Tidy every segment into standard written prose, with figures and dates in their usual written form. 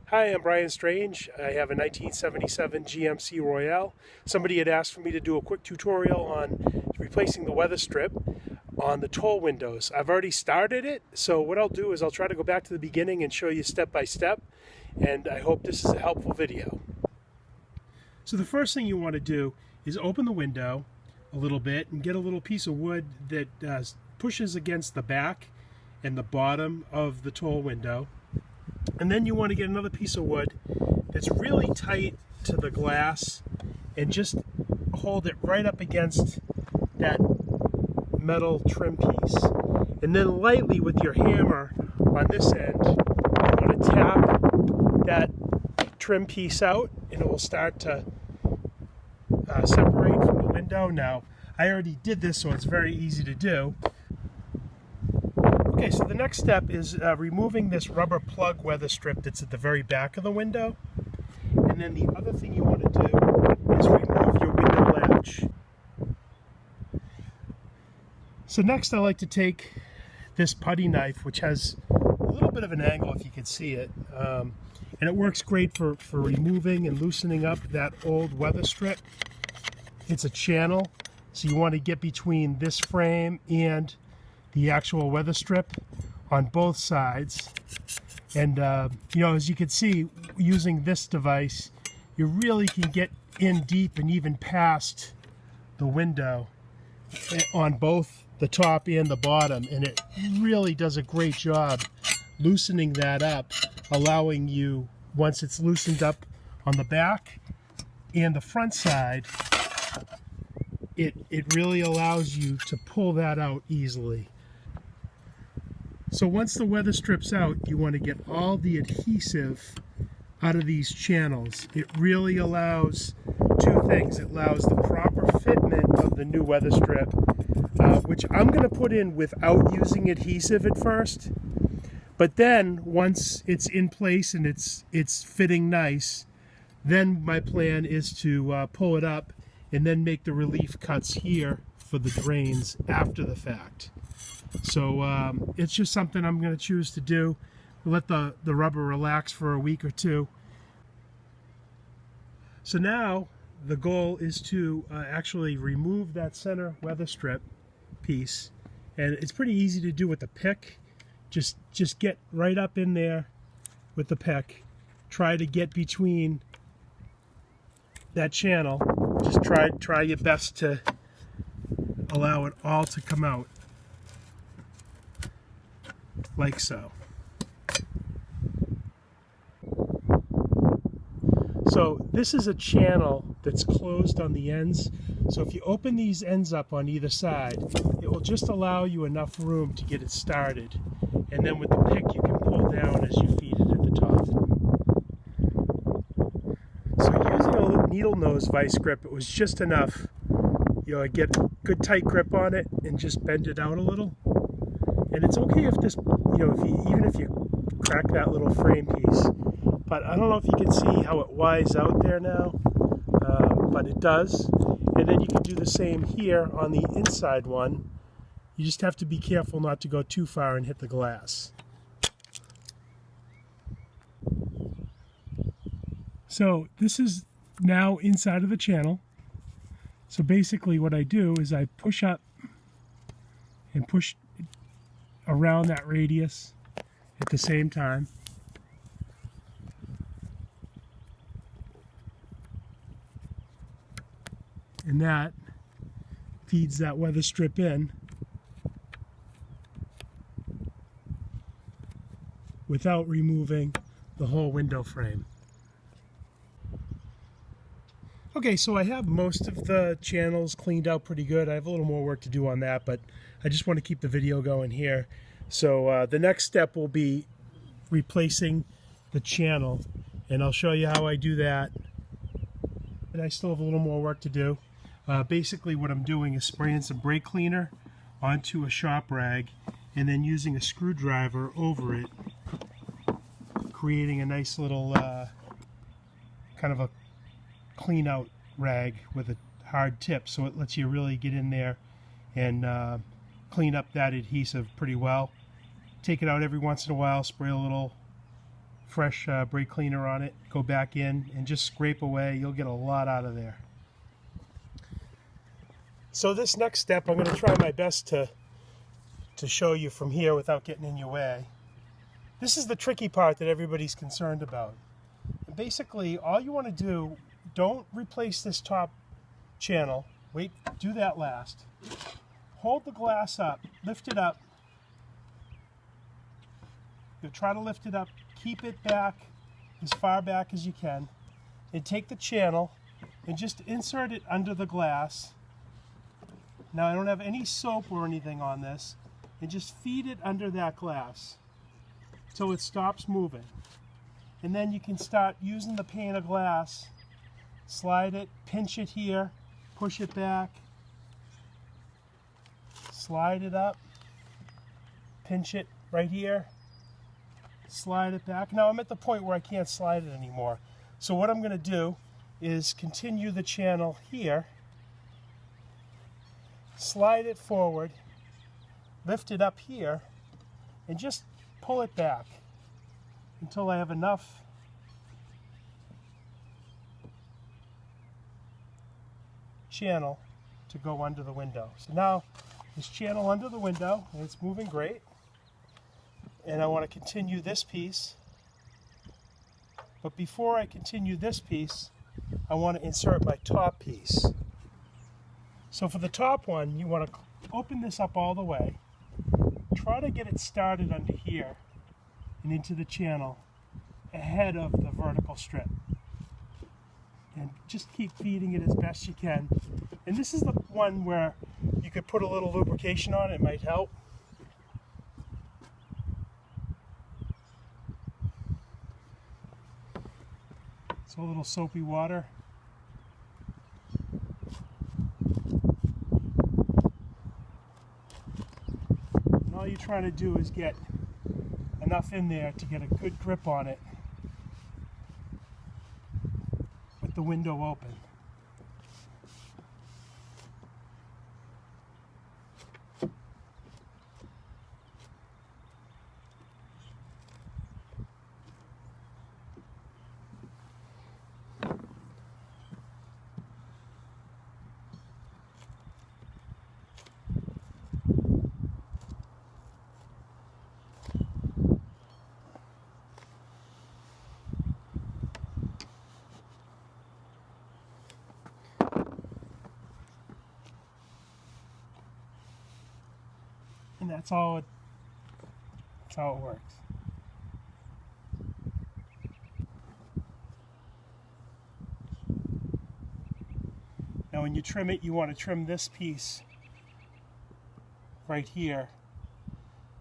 Hi, I'm Brian Strange. I have a 1977 GMC Royale. Somebody had asked for me to do a quick tutorial on replacing the weather strip on the toll windows. I've already started it, so what I'll do is I'll try to go back to the beginning and show you step by step, and I hope this is a helpful video. So the first thing you want to do is open the window a little bit and get a little piece of wood that pushes against the back and the bottom of the toll window. And then you want to get another piece of wood that's really tight to the glass and just hold it right up against that metal trim piece. And then lightly with your hammer on this end, you want to tap that trim piece out and it will start to separate from the window. Now, I already did this, so it's very easy to do. Okay, so the next step is removing this rubber plug weather strip that's at the very back of the window. And then the other thing you want to do is remove your window latch. So next I like to take this putty knife, which has a little bit of an angle if you can see it. And it works great for removing and loosening up that old weather strip. It's a channel, so you want to get between this frame and the actual weather strip on both sides. And you know, as you can see, using this device, you really can get in deep and even past the window on both the top and the bottom, and it really does a great job loosening that up, allowing you, once it's loosened up on the back and the front side, it really allows you to pull that out easily. So once the weather strip's out, you want to get all the adhesive out of these channels. It really allows two things. It allows the proper fitment of the new weather strip, which I'm going to put in without using adhesive at first. But then once it's in place and it's fitting nice, then my plan is to pull it up and then make the relief cuts here for the drains after the fact. So it's just something I'm going to choose to do. Let the rubber relax for a week or two. So now the goal is to actually remove that center weather strip piece, and it's pretty easy to do with the pick. Just get right up in there with the pick. Try to get between that channel. Just try your best to allow it all to come out. Like so. So this is a channel that's closed on the ends. So if you open these ends up on either side, it will just allow you enough room to get it started. And then with the pick, you can pull down as you feed it at the top. So using a needle nose vice grip, it was just enough. You know, I get a good tight grip on it and just bend it out a little. And it's okay if this, you know, even if you crack that little frame piece. But I don't know if you can see how it Y's out there now, but it does. And then you can do the same here on the inside one. You just have to be careful not to go too far and hit the glass. So this is now inside of the channel. So basically what I do is I push up and push around that radius at the same time. And that feeds that weather strip in without removing the whole window frame. Okay, so I have most of the channels cleaned out pretty good. I have a little more work to do on that, but I just want to keep the video going here. So the next step will be replacing the channel, and I'll show you how I do that. And I still have a little more work to do. Basically what I'm doing is spraying some brake cleaner onto a shop rag and then using a screwdriver over it, creating a nice little kind of a clean out rag with a hard tip, so it lets you really get in there and clean up that adhesive pretty well. Take it out every once in a while, spray a little fresh brake cleaner on it, go back in and just scrape away. You'll get a lot out of there. So this next step, I'm going to try my best to show you from here without getting in your way. This is the tricky part that everybody's concerned about. And basically, all you want to do, don't replace this top channel. Wait, do that last. Hold the glass up, lift it up. You'll try to lift it up, keep it back as far back as you can, and take the channel and just insert it under the glass. Now I don't have any soap or anything on this, and just feed it under that glass till it stops moving. And then you can start using the pane of glass, slide it, pinch it here, push it back, slide it up, pinch it right here, slide it back. Now I'm at the point where I can't slide it anymore. So what I'm going to do is continue the channel here, slide it forward, lift it up here, and just pull it back until I have enough channel to go under the window. So now this channel under the window, and it's moving great. And I want to continue this piece. But before I continue this piece, I want to insert my top piece. So for the top one, you want to open this up all the way. Try to get it started under here and into the channel ahead of the vertical strip. And just keep feeding it as best you can. And this is the one where you could put a little lubrication on it, it might help. So a little soapy water. And all you're trying to do is get enough in there to get a good grip on it with the window open. And that's how it works. Now when you trim it, you want to trim this piece right here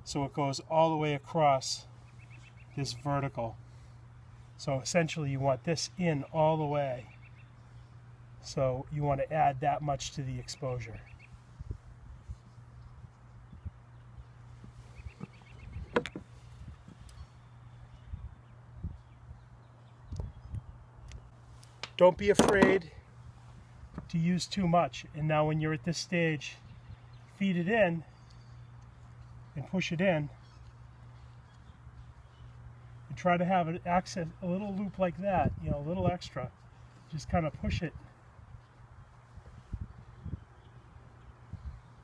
so it goes all the way across this vertical. So essentially you want this in all the way. So you want to add that much to the exposure. Don't be afraid to use too much. And now when you're at this stage, feed it in and push it in. And try to have it access a little loop like that, you know, a little extra. Just kind of push it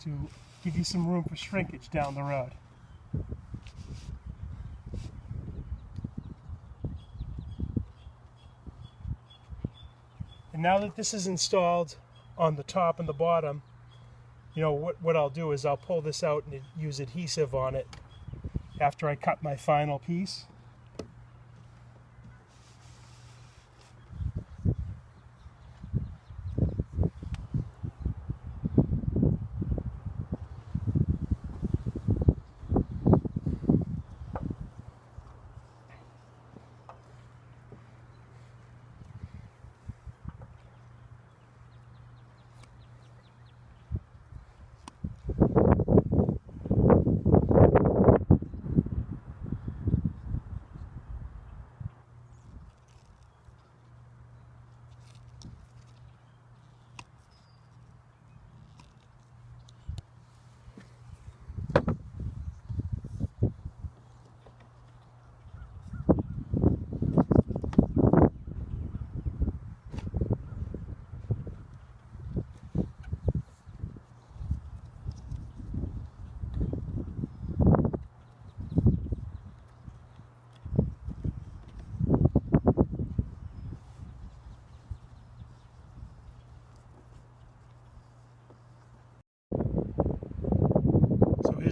to give you some room for shrinkage down the road. And now that this is installed on the top and the bottom, you know, what I'll do is I'll pull this out and use adhesive on it after I cut my final piece.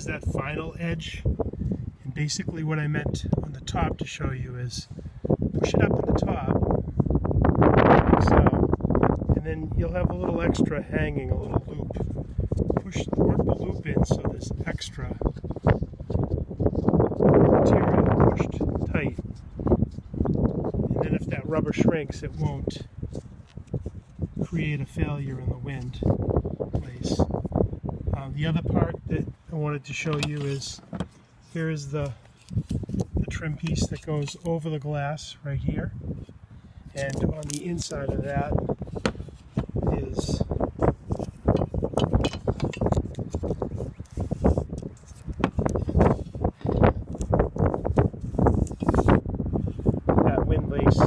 here's that final edge. And basically what I meant on the top to show you is push it up to the top, like so, and then you'll have a little extra hanging, a little loop. Work the loop in so there's extra material pushed tight. And then if that rubber shrinks, it won't create a failure in the wind place. The other part that I wanted to show you is here's the trim piece that goes over the glass right here, and on the inside of that is that wind lace.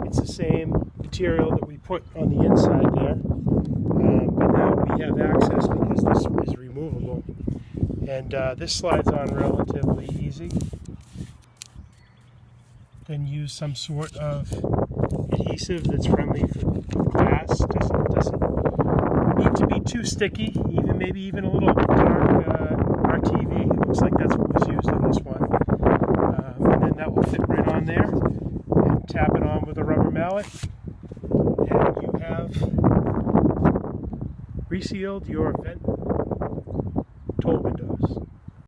It's the same material that we put on the inside there, but now we have access because this is removable, and this slides on relatively easy. Then use some sort of adhesive that's friendly for glass. Doesn't need to be too sticky. Maybe even a little dark RTV. It looks like that's what was used on this one. And then that will fit right on there. And tap it on with a rubber mallet, and you have resealed your vent toll windows.